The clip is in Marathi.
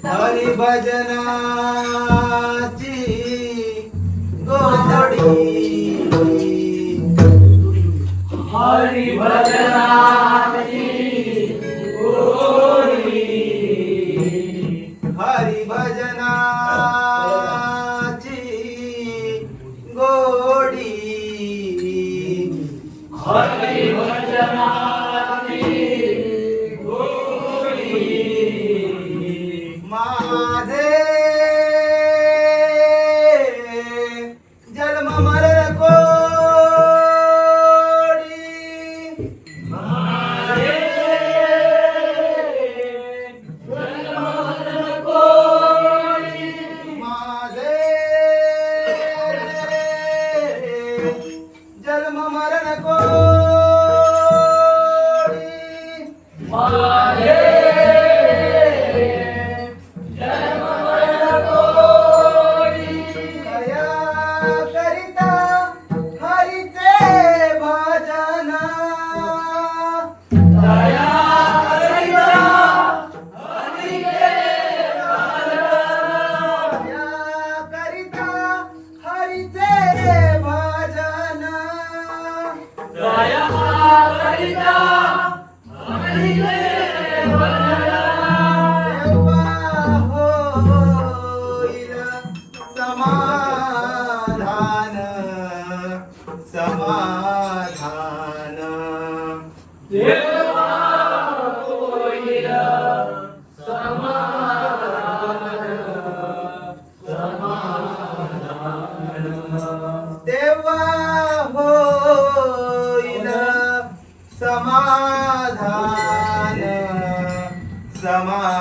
हरी भजनाची गोडी हरी भजनाची गोडी हरी भजनाची गोडी हरी भजनाची गोडी माझे जन्म मरण कोडी माझे जन्म मरण कोडी माझे जन्म मरण कोडी माझे समाधान समाधान देवा होईल समाधान समाधान देवा होईल समाधान समाधान